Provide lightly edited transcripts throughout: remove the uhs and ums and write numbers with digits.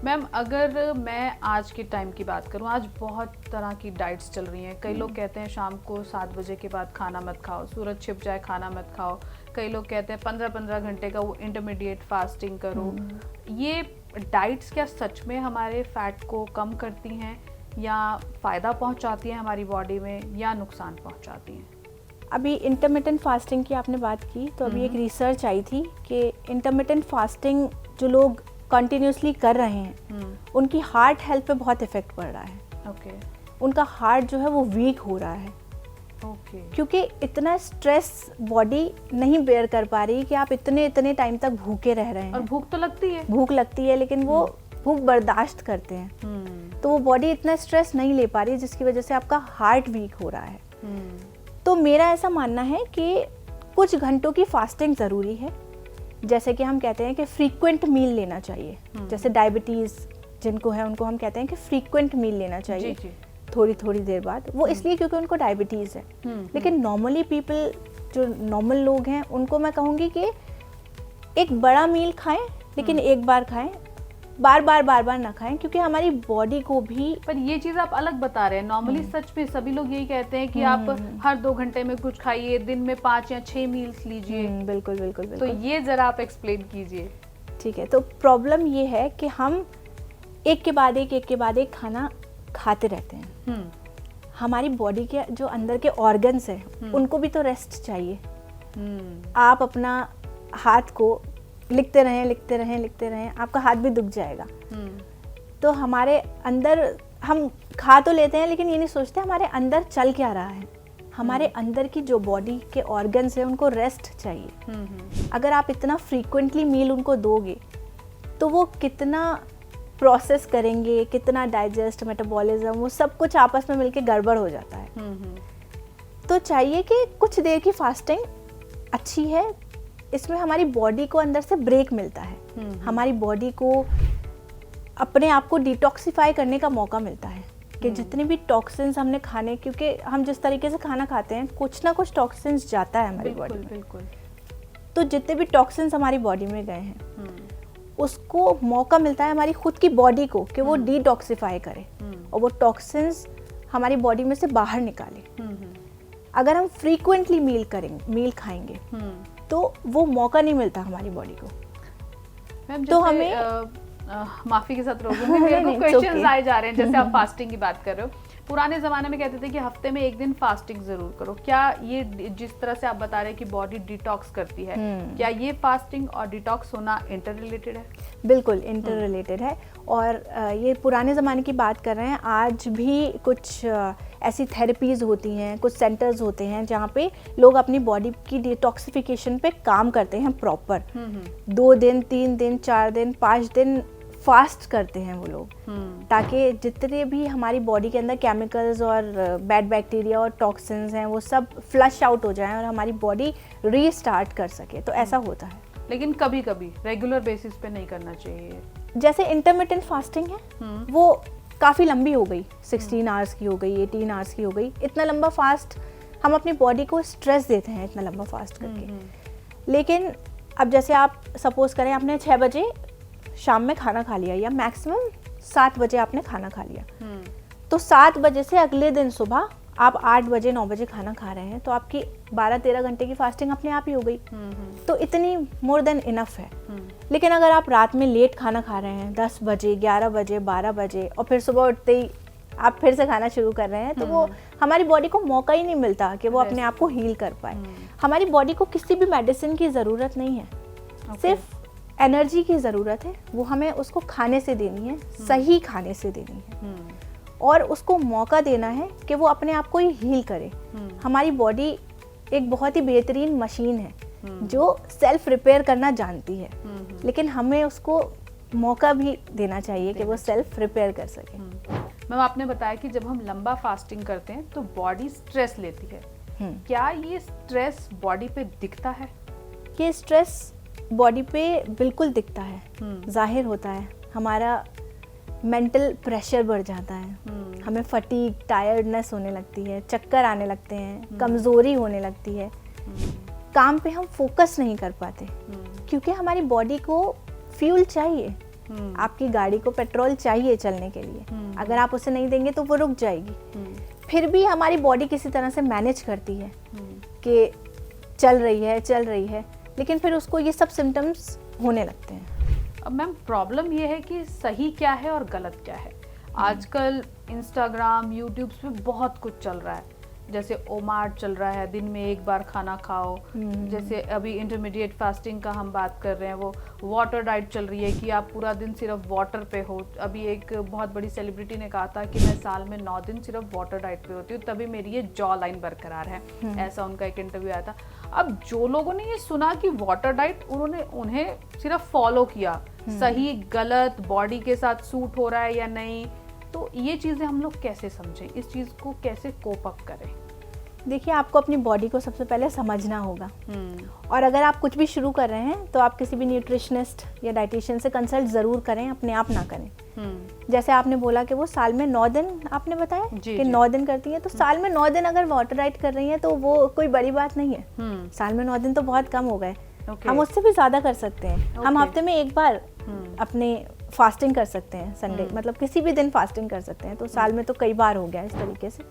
Ma'am अगर मैं आज के टाइम की बात करूं, आज बहुत तरह की डाइट्स चल रही हैं। कई लोग कहते हैं शाम को 7 बजे के बाद खाना मत खाओ, सूरज छिप जाए खाना मत खाओ। कई लोग कहते हैं 15-15 घंटे का वो इंटरमीडिएट फास्टिंग करो। ये डाइट्स क्या सच में हमारे फैट को कम करती हैं या फ़ायदा पहुंचाती हैं हमारी बॉडी में, या नुकसान पहुंचाती हैं? अभी इंटरमिटेंट फास्टिंग की आपने बात की, तो अभी एक रिसर्च आई थी कि इंटरमिटेंट फास्टिंग जो लोग कंटिन्यूसली कर रहे हैं उनकी हार्ट हेल्थ पे बहुत इफेक्ट पड़ रहा है। ओके। उनका हार्ट जो है वो वीक हो रहा है। ओके। क्योंकि इतना स्ट्रेस बॉडी नहीं बेयर कर पा रही कि आप इतने टाइम तक भूखे रह रहे हैं। और भूख तो लगती है, भूख लगती है, लेकिन वो भूख बर्दाश्त करते हैं। तो वो बॉडी इतना स्ट्रेस नहीं ले पा रही, जिसकी वजह से आपका हार्ट वीक हो रहा है। तो मेरा ऐसा मानना है कि कुछ घंटों की फास्टिंग ज़रूरी है। जैसे कि हम कहते हैं कि फ्रीक्वेंट मील लेना चाहिए। जैसे डायबिटीज़ जिनको है उनको हम कहते हैं कि फ्रीक्वेंट मील लेना चाहिए। जी। थोड़ी थोड़ी देर बाद। वो इसलिए क्योंकि उनको डायबिटीज़ है। लेकिन नॉर्मली पीपल, जो नॉर्मल लोग हैं, उनको मैं कहूँगी कि एक बड़ा मील खाएं, लेकिन एक बार खाएं, बार बार ना खाएं, क्योंकि हमारी बॉडी को भी। पर ये चीज़ आप अलग बता रहे हैं। नॉर्मली सच में सभी लोग यही कहते हैं कि आप हर 2 घंटे में कुछ खाइए, दिन में 5 या 6 मील्स लीजिए। बिल्कुल। तो ये जरा आप एक्सप्लेन कीजिए। ठीक है, तो प्रॉब्लम ये है कि हम एक के बाद एक खाना खाते रहते हैं। हमारी बॉडी के जो अंदर के ऑर्गन्स हैं उनको भी तो रेस्ट चाहिए। आप अपना हाथ को लिखते रहें, आपका हाथ भी दुख जाएगा। तो हमारे अंदर हम खा तो लेते हैं, लेकिन ये नहीं सोचते हमारे अंदर चल क्या रहा है। हमारे अंदर की जो बॉडी के ऑर्गन्स हैं उनको रेस्ट चाहिए। अगर आप इतना फ्रीक्वेंटली मील उनको दोगे तो वो कितना प्रोसेस करेंगे, कितना डाइजेस्ट, मेटाबॉलिज्म, वो सब कुछ आपस में मिलके गड़बड़ हो जाता है। तो चाहिए कि कुछ देर की फास्टिंग अच्छी है। इसमें हमारी बॉडी को अंदर से ब्रेक मिलता है। हमारी बॉडी को अपने आप को डिटॉक्सिफाई करने का मौका मिलता है कि जितने भी टॉक्सिन्स हमने खाने, क्योंकि हम जिस तरीके से खाना खाते हैं कुछ ना कुछ टॉक्सिन्स जाता है हमारी बॉडी में। बिल्कुल। तो जितने भी टॉक्सिन्स हमारी बॉडी में गए हैं उसको मौका मिलता है हमारी खुद की बॉडी को कि वो डिटॉक्सिफाई करे और वो टॉक्सिन्स हमारी बॉडी में से बाहर निकाले। अगर हम फ्रीक्वेंटली मील खाएंगे तो वो मौका नहीं मिलता हमारी बॉडी को। मैम तो हमें माफी के साथ रोकूंगी, मेरे को क्वेश्चंस आए जा रहे हैं। जैसे आप फास्टिंग की बात कर रहे हो, पुराने ज़माने में कहते थे कि हफ्ते में 1 दिन फास्टिंग ज़रूर करो। क्या ये जिस तरह से आप बता रहे हैं कि बॉडी डिटॉक्स करती है, क्या ये फास्टिंग और डिटॉक्स होना इंटर रिलेटेड है? बिल्कुल इंटर रिलेटेड है। और ये पुराने ज़माने की बात कर रहे हैं। आज भी कुछ ऐसी थेरेपीज़ होती हैं, कुछ सेंटर्स होते हैं जहाँ पे लोग अपनी बॉडी की डिटॉक्सिफिकेशन पे काम करते हैं प्रॉपर। 2 दिन, 3 दिन, 4 दिन, 5 दिन फास्ट करते हैं वो लोग, ताकि जितने भी हमारी बॉडी के अंदर केमिकल्स और बैड बैक्टीरिया और टॉक्सिन्स हैं वो सब फ्लश आउट हो जाएं और हमारी बॉडी रीस्टार्ट कर सके। तो ऐसा होता है, लेकिन कभी कभी रेगुलर बेसिस पे नहीं करना चाहिए। जैसे इंटरमिटेंट फास्टिंग है वो काफ़ी लंबी हो गई, 16 आवर्स की हो गई, 18 आवर्स की हो गई। इतना लंबा फास्ट, हम अपनी बॉडी को स्ट्रेस देते हैं इतना लंबा फास्ट करके। लेकिन अब जैसे आप सपोज करें आपने 6 बजे शाम में खाना खा लिया या मैक्सिमम 7 बजे आपने खाना खा लिया, तो 7 बजे से अगले दिन सुबह आप 8 बजे 9 बजे खाना खा रहे हैं, तो आपकी 12-13 घंटे की फास्टिंग अपने आप ही हो गई। तो इतनी मोर देन इनफ है। लेकिन अगर आप रात में लेट खाना खा रहे हैं 10 बजे, 11 बजे, 12 बजे और फिर सुबह उठते ही आप फिर से खाना शुरू कर रहे हैं, तो वो हमारी बॉडी को मौका ही नहीं मिलता कि वो अपने आप को हील कर पाए। हमारी बॉडी को किसी भी मेडिसिन की ज़रूरत नहीं है, सिर्फ एनर्जी की ज़रूरत है। वो हमें उसको खाने से देनी है, सही खाने से देनी है, और उसको मौका देना है कि वो अपने आप को ही हील करे। हमारी बॉडी एक बहुत ही बेहतरीन मशीन है जो सेल्फ रिपेयर करना जानती है, लेकिन हमें उसको मौका भी देना चाहिए कि वो सेल्फ रिपेयर कर सके। मैम आपने बताया कि जब हम लंबा फास्टिंग करते हैं तो बॉडी स्ट्रेस लेती है। क्या ये स्ट्रेस बॉडी पे दिखता है? ये स्ट्रेस बॉडी पे बिल्कुल दिखता है, जाहिर होता है। हमारा मेंटल प्रेशर बढ़ जाता है, हमें फटीग, टायर्डनेस होने लगती है, चक्कर आने लगते हैं, कमज़ोरी होने लगती है, काम पे हम फोकस नहीं कर पाते, क्योंकि हमारी बॉडी को फ्यूल चाहिए। आपकी गाड़ी को पेट्रोल चाहिए चलने के लिए, अगर आप उसे नहीं देंगे तो वो रुक जाएगी। फिर भी हमारी बॉडी किसी तरह से मैनेज करती है कि चल रही है, लेकिन फिर उसको ये सब सिम्टम्स होने लगते हैं। अब मैम प्रॉब्लम ये है कि सही क्या है और गलत क्या है। आजकल इंस्टाग्राम, यूट्यूब पे बहुत कुछ चल रहा है, जैसे ओमार्ट चल रहा है, दिन में एक बार खाना खाओ। जैसे अभी इंटरमीडिएट फास्टिंग का हम बात कर रहे हैं, वो वाटर डाइट चल रही है कि आप पूरा दिन सिर्फ वाटर पे हो। अभी एक बहुत बड़ी सेलिब्रिटी ने कहा था कि मैं साल में 9 दिन सिर्फ वाटर डाइट पे होती हूँ, तभी मेरी ये जॉ लाइन बरकरार है। ऐसा उनका एक इंटरव्यू आया था। अब जो लोगों ने ये सुना कि वाटर डाइट, उन्हें सिर्फ फॉलो किया, सही गलत, बॉडी के साथ सूट हो रहा है या नहीं, तो ये चीज़ें हम लोग कैसे समझें, इस चीज़ को कैसे कोप अप करें? देखिए, आपको अपनी बॉडी को सबसे पहले समझना होगा। और अगर आप कुछ भी शुरू कर रहे हैं तो आप किसी भी न्यूट्रिशनिस्ट या डाइटिशियन से कंसल्ट ज़रूर करें, अपने आप ना करें। जैसे आपने बोला कि वो साल में 9 दिन, आपने बताया कि 9 दिन करती हैं, तो साल में 9 दिन अगर वाटर डाइट कर रही हैं तो वो कोई बड़ी बात नहीं है। साल में 9 दिन तो बहुत कम हो गए। हम उससे भी ज़्यादा कर सकते हैं। हम हफ्ते में एक बार अपने फास्टिंग कर सकते हैं, संडे मतलब किसी भी दिन फास्टिंग कर सकते हैं, तो साल में तो कई बार हो गया इस तरीके से।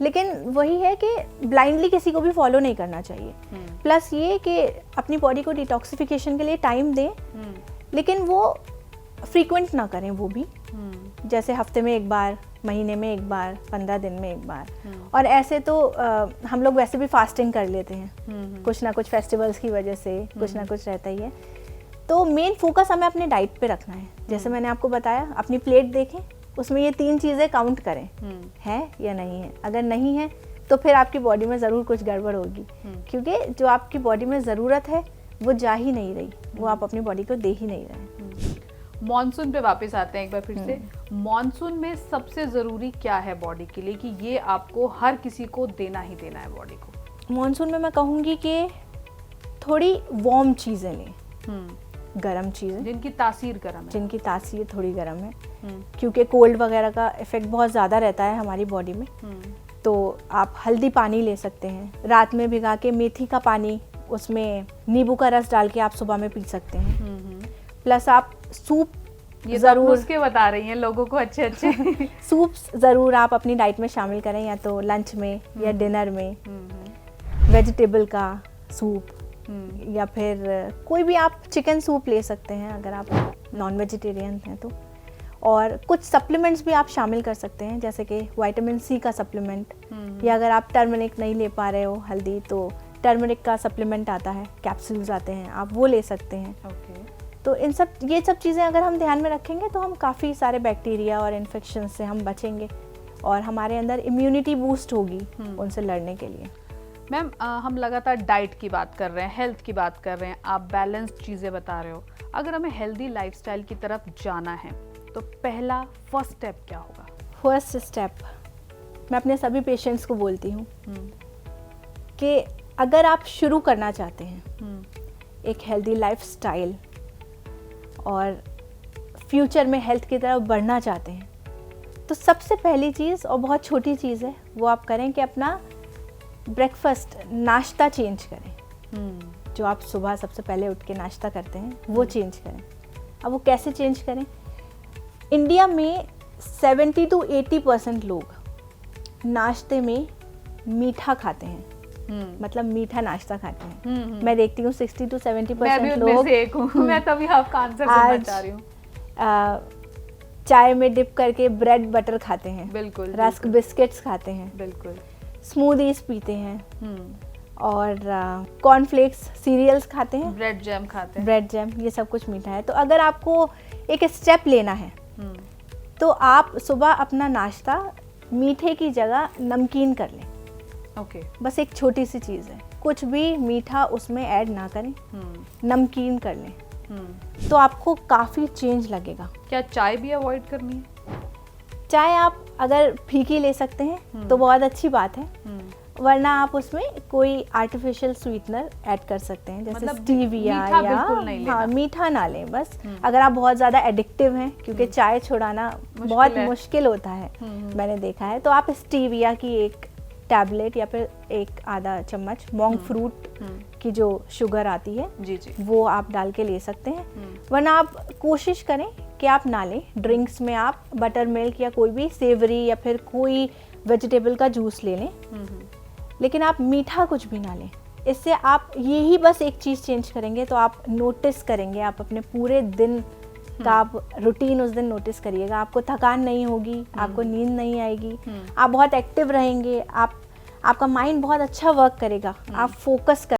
लेकिन वही है कि ब्लाइंडली किसी को भी फॉलो नहीं करना चाहिए। प्लस ये कि अपनी बॉडी को डिटॉक्सिफिकेशन के लिए टाइम दें, लेकिन वो फ्रीक्वेंट ना करें वो भी, जैसे हफ्ते में एक बार, महीने में एक बार, 15 दिन में एक बार। और ऐसे तो हम लोग वैसे भी फास्टिंग कर लेते हैं, कुछ ना कुछ फेस्टिवल्स की वजह से कुछ ना कुछ रहता ही है। तो मेन फोकस हमें अपने डाइट पे रखना है। जैसे मैंने आपको बताया, अपनी प्लेट देखें, उसमें ये 3 चीज़ें काउंट करें, है या नहीं है। अगर नहीं है तो फिर आपकी बॉडी में ज़रूर कुछ गड़बड़ होगी, क्योंकि जो आपकी बॉडी में ज़रूरत है वो जा ही नहीं रही, वो आप अपनी बॉडी को दे ही नहीं रहे। मॉनसून पे वापस आते हैं एक बार फिर से। मॉनसून में सबसे ज़रूरी क्या है बॉडी के लिए कि ये आपको हर किसी को देना ही देना है बॉडी को? मॉनसून में मैं कहूँगी कि थोड़ी वार्म चीज़ें लें, गर्म चीज़ें जिनकी तासीर गर्म है, जिनकी तासीर थोड़ी गर्म है, क्योंकि कोल्ड वगैरह का इफेक्ट बहुत ज़्यादा रहता है हमारी बॉडी में। तो आप हल्दी पानी ले सकते हैं, रात में भिगा के मेथी का पानी, उसमें नींबू का रस डाल के आप सुबह में पी सकते हैं। प्लस आप सूप, ये ज़रूर उसके बता रही हैं लोगों को अच्छे सूप ज़रूर आप अपनी डाइट में शामिल करें, या तो लंच में या डिनर में। वेजिटेबल का सूप, या फिर कोई भी आप चिकन सूप ले सकते हैं अगर आप नॉन वेजिटेरियन हैं तो। और कुछ सप्लीमेंट्स भी आप शामिल कर सकते हैं, जैसे कि विटामिन सी का सप्लीमेंट, या अगर आप टर्मरिक नहीं ले पा रहे हो हल्दी, तो टर्मरिक का सप्लीमेंट आता है, कैप्सूल्स आते हैं, आप वो ले सकते हैं। तो ये सब चीज़ें अगर हम ध्यान में रखेंगे तो हम काफ़ी सारे बैक्टीरिया और इन्फेक्शन से हम बचेंगे, और हमारे अंदर इम्यूनिटी बूस्ट होगी उनसे लड़ने के लिए। मैम, हम लगातार डाइट की बात कर रहे हैं, हेल्थ की बात कर रहे हैं, आप बैलेंस्ड चीज़ें बता रहे हो। अगर हमें हेल्दी लाइफस्टाइल की तरफ जाना है तो पहला फर्स्ट स्टेप क्या होगा? फर्स्ट स्टेप मैं अपने सभी पेशेंट्स को बोलती हूँ कि अगर आप शुरू करना चाहते हैं एक हेल्दी लाइफस्टाइल और फ्यूचर में हेल्थ की तरफ बढ़ना चाहते हैं, तो सबसे पहली चीज़, और बहुत छोटी चीज़ है, वो आप करें कि अपना ब्रेकफास्ट, नाश्ता चेंज करें। जो आप सुबह सबसे पहले उठ के नाश्ता करते हैं वो चेंज करें। अब वो कैसे चेंज करें? इंडिया में 70 to 80% लोग नाश्ते में मीठा खाते हैं, मतलब मीठा नाश्ता खाते हैं। मैं देखती हूँ 60 to 70% लोग, मैं एक हूँ, मैं तभी आपका आंसर देना चाह रही हूँ, चाय में डिप करके ब्रेड बटर खाते हैं, बिल्कुल, रस्क बिस्किट्स खाते हैं, बिल्कुल, स्मूदीज पीते हैं, और कॉर्नफ्लेक्स सीरियल्स खाते हैं, ब्रेड जैम खाते हैं, ब्रेड जैम, ये सब कुछ मीठा है। तो अगर आपको एक स्टेप लेना है तो आप सुबह अपना नाश्ता मीठे की जगह नमकीन कर लें। ओके, बस एक छोटी सी चीज़ है, कुछ भी मीठा उसमें ऐड ना करें, नमकीन कर लें, तो आपको काफ़ी चेंज लगेगा। क्या चाय भी अवॉइड करनी है? चाय आप अगर फीकी ले सकते हैं तो बहुत अच्छी बात है, वरना आप उसमें कोई आर्टिफिशियल स्वीटनर ऐड कर सकते हैं, जैसे मतलब स्टीविया, या हाँ मीठा ना लें बस। अगर आप बहुत ज़्यादा एडिक्टिव हैं, क्योंकि चाय छुड़ाना बहुत मुश्किल होता है, मैंने देखा है, तो आप स्टीविया की एक टैबलेट या फिर एक आधा चम्मच मोंग फ्रूट की जो शुगर आती है जी जी। वो आप डाल के ले सकते हैं, वरना आप कोशिश करें कि आप ना लें। ड्रिंक्स में आप बटर मिल्क या कोई भी सेवरी या फिर कोई वेजिटेबल का जूस ले लें, लेकिन आप मीठा कुछ भी ना लें। इससे आप यही बस एक चीज़ चेंज करेंगे तो आप नोटिस करेंगे, आप अपने पूरे दिन का आप रूटीन उस दिन नोटिस करिएगा। आपको थकान नहीं होगी, आपको नींद नहीं आएगी, आप बहुत एक्टिव रहेंगे, आपका माइंड बहुत अच्छा वर्क करेगा, आप फोकस कर